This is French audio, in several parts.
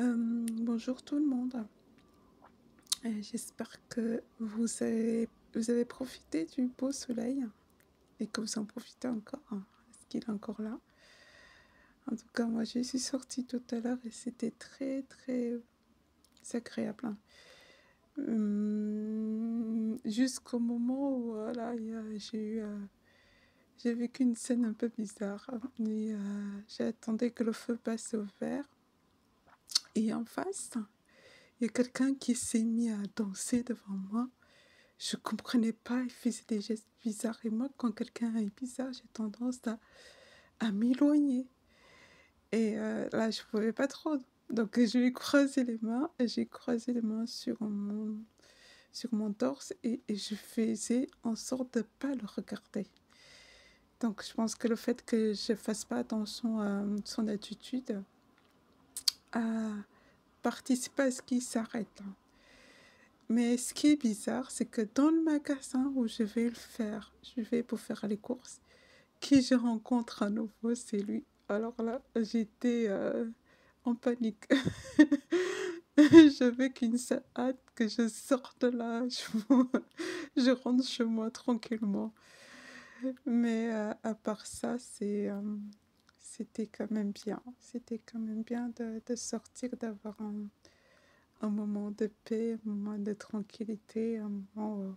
Bonjour tout le monde. J'espère que vous avez profité du beau soleil et que vous en profitez encore, hein. Est-ce qu'il est encore là? En tout cas, moi, je suis sortie tout à l'heure et c'était très, très agréable, hein. Jusqu'au moment où, voilà, j'ai vécu une scène un peu bizarre, hein. J'attendais que le feu passe au vert et en face, il y a quelqu'un qui s'est mis à danser devant moi. Je comprenais pas, il faisait des gestes bizarres et moi, quand quelqu'un est bizarre, j'ai tendance à m'éloigner et là, je pouvais pas trop, donc je lui ai croisé les mains et j'ai croisé les mains sur mon torse et je faisais en sorte de pas le regarder. Donc je pense que le fait que je fasse pas attention à son attitude a participé à ce qu'il s'arrête, hein. Mais ce qui est bizarre, c'est que dans le magasin où je vais pour faire les courses, qui je rencontre à nouveau, c'est lui. Alors là, j'étais en panique. J'avais qu'une seule hâte que je sorte là, je rentre chez moi tranquillement. Mais à part ça, c'était quand même bien. C'était quand même bien de sortir, d'avoir un moment de paix, un moment de tranquillité, un moment où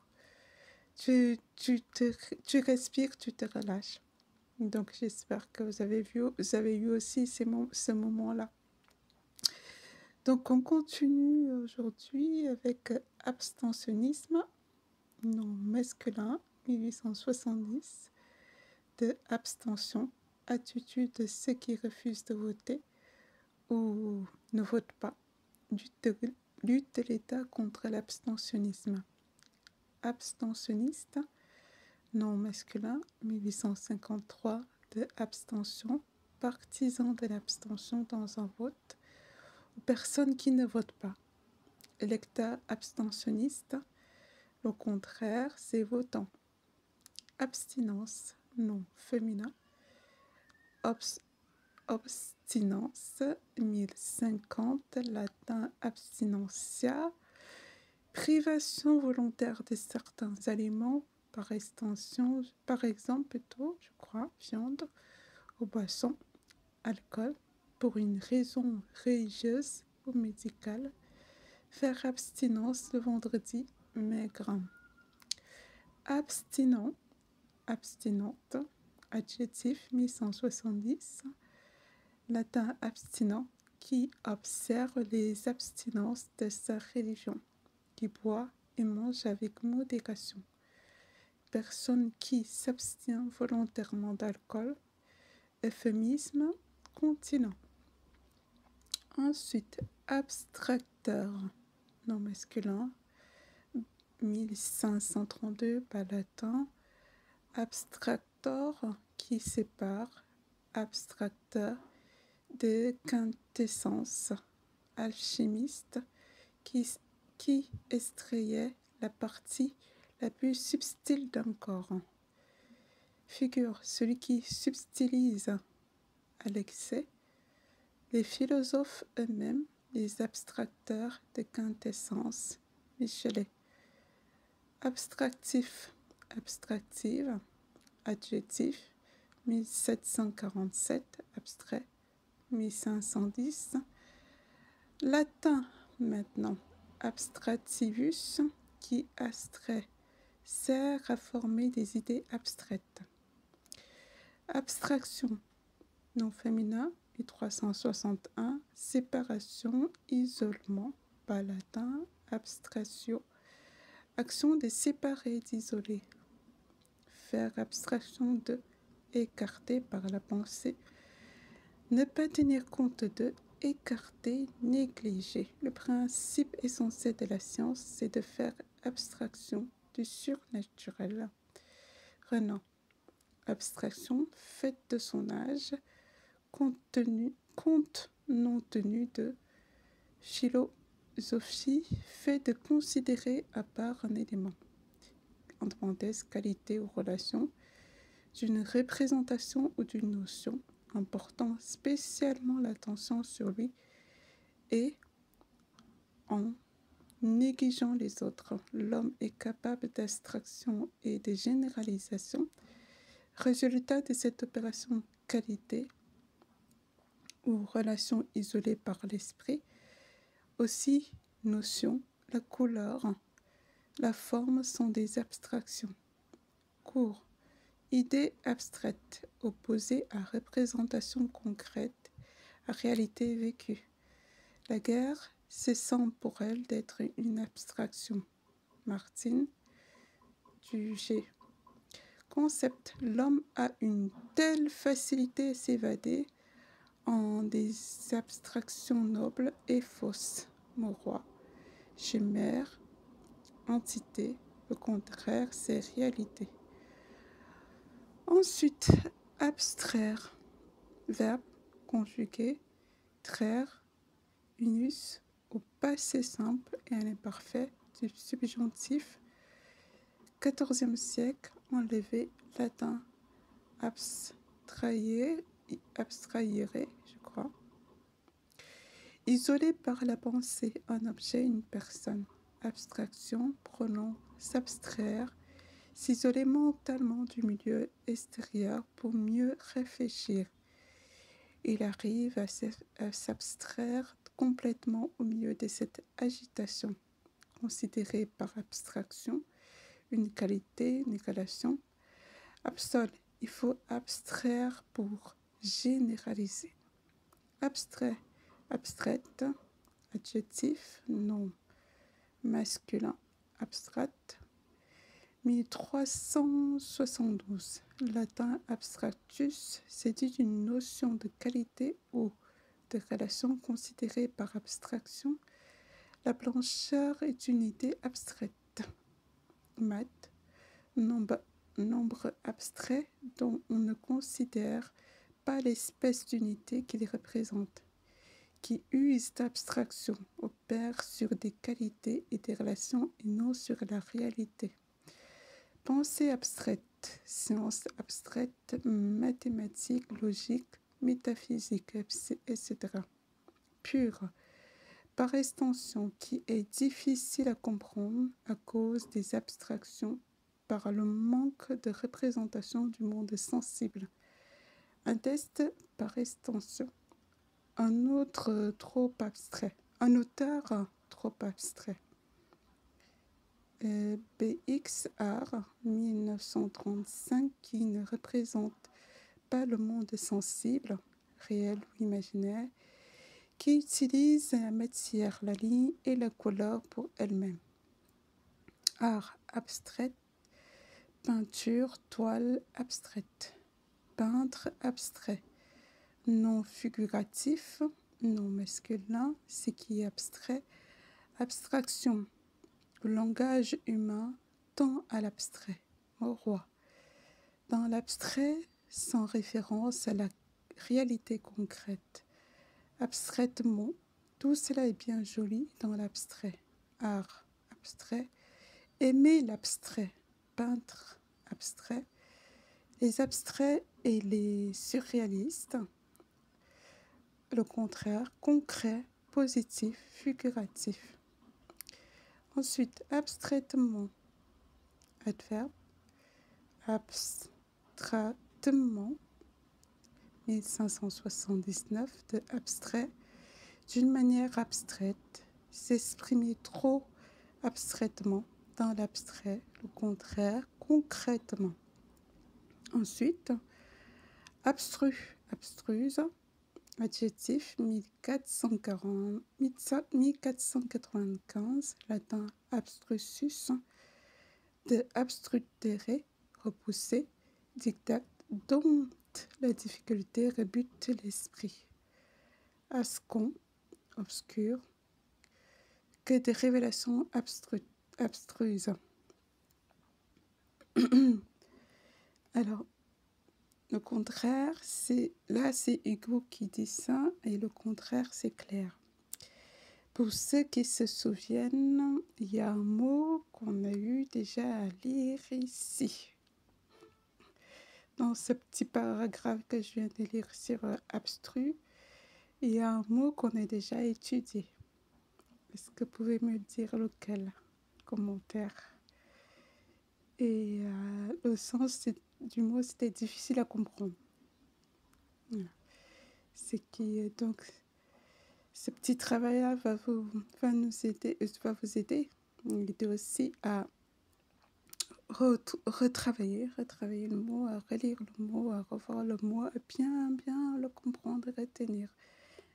tu respires, tu te relâches. Donc j'espère que vous avez eu aussi ce moment-là. Donc on continue aujourd'hui avec abstentionnisme, non masculin, 1870, de abstention, attitude de ceux qui refusent de voter ou ne votent pas, lutte de l'État contre l'abstentionnisme. Abstentionniste, non masculin, 1853, de abstention, partisan de l'abstention dans un vote, ou personne qui ne vote pas. Électeur abstentionniste, au contraire, c'est votant. Abstinence, non féminin. Obstinence, 1050, latin abstinentia, privation volontaire de certains aliments, par extension, par exemple plutôt, je crois, viande ou boisson, alcool, pour une raison religieuse ou médicale. Faire abstinence le vendredi, maigre. Abstinent, abstinente, adjectif 1170, latin abstinent, qui observe les abstinences de sa religion, qui boit et mange avec modération. Personne qui s'abstient volontairement d'alcool. Euphémisme, continent. Ensuite, abstracteur, non masculin, 1532 par latin. Abstractor, qui sépare. Abstracteur, de quintessence. Alchimiste, qui extrayait la partie la plus subtile d'un corps. Figure, celui qui subtilise à l'excès. Les philosophes eux-mêmes, les abstracteurs de quintessence. Michelet. Abstractif, abstractive, adjectif, 1747, abstrait, 1510. Latin maintenant, abstractivus, qui abstrait, sert à former des idées abstraites. Abstraction, non féminin, 1361, séparation, isolement, par latin, abstratio, action de séparer, d'isoler. Faire abstraction de, écarter par la pensée. Ne pas tenir compte de, écarter, négliger. Le principe essentiel de la science, c'est de faire abstraction du surnaturel. Renan. Abstraction faite de son âge, compte non tenu de. Philosophie fait de considérer à part un élément, en parenthèse, qualité ou relation, d'une représentation ou d'une notion, en portant spécialement l'attention sur lui Et en négligeant les autres, l'homme est capable d'abstraction et de généralisation. Résultat de cette opération qualité ou relation isolée par l'esprit, aussi notion, la couleur, la forme sont des abstractions. Cours, idée abstraite opposée à représentation concrète, à réalité vécue. La guerre cessant pour elle d'être une abstraction. Martine Duger. Concept. L'homme a une telle facilité à s'évader en des abstractions nobles et fausses. Mauroy. Chimère. Entité. Le contraire, c'est réalité. Ensuite, abstraire. Verbe conjugué. Traire. Unus au passé simple et un imparfait du subjonctif. 14e siècle, enlevé, latin, abstraire, je crois. Isolé par la pensée, un objet, une personne. Abstraction, pronom, s'abstraire, s'isoler mentalement du milieu extérieur pour mieux réfléchir. Il arrive à s'abstraire complètement au milieu de cette agitation, considérée par abstraction, une qualité, une relation. Absol, il faut abstraire pour généraliser. Abstrait, abstraite, adjectif, nom masculin, abstract. 1372, latin abstractus, c'est dit d'une notion de qualité ou de relation considérée par abstraction. La blancheur est une idée abstraite. Math, nombre abstrait dont on ne considère pas l'espèce d'unité qu'il représente, qui use d'abstraction, opère sur des qualités et des relations et non sur la réalité. Pensée abstraite, science abstraite, mathématiques, logique, métaphysique, etc. Pure, par extension, qui est difficile à comprendre à cause des abstractions par le manque de représentation du monde sensible. Un test par extension. Un autre trop abstrait. Un auteur trop abstrait. BXR 1935 qui ne représente pas le monde sensible, réel ou imaginaire, qui utilise la matière, la ligne et la couleur pour elle-même. Art abstrait, peinture, toile abstraite, peintre abstrait, non figuratif, non masculin, ce qui est abstrait, abstraction. Le langage humain tend à l'abstrait. Mauroy. Dans l'abstrait, sans référence à la réalité concrète. Abstraitement, tout cela est bien joli dans l'abstrait. Art abstrait. Aimer l'abstrait. Peintre abstrait. Les abstraits et les surréalistes. Le contraire, concret, positif, figuratif. Ensuite, abstraitement, adverbe, abstraitement, 1579, de abstrait, d'une manière abstraite, s'exprimer trop abstraitement dans l'abstrait, le contraire, concrètement. Ensuite, abstru, abstruse, adjectif 1495, latin abstrusus, de abstrudere, repousser, dictat, dont la difficulté rebute l'esprit. Ascon, obscur, que des révélations abstruses. Alors, le contraire, c'est Hugo qui dit ça, et le contraire, c'est Claire. Pour ceux qui se souviennent, il y a un mot qu'on a eu déjà à lire ici. Dans ce petit paragraphe que je viens de lire sur abstru, il y a un mot qu'on a déjà étudié. Est-ce que vous pouvez me dire lequel? Commentaire. Et le sens du mot, c'était difficile à comprendre. Voilà. C'est qui donc ce petit travail-là va nous aider, va vous aider aussi à retravailler le mot, à relire le mot, à revoir le mot, à bien le comprendre et retenir,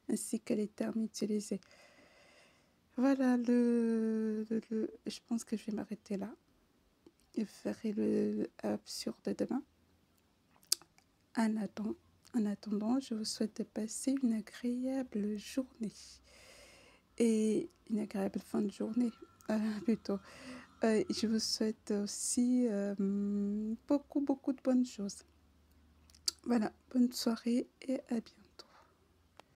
ainsi que les termes utilisés. Voilà, je pense que je vais m'arrêter là. Je ferai le absurde demain. En attendant, je vous souhaite de passer une agréable journée et une agréable fin de journée, plutôt. Je vous souhaite aussi beaucoup de bonnes choses. Voilà, bonne soirée et à bientôt.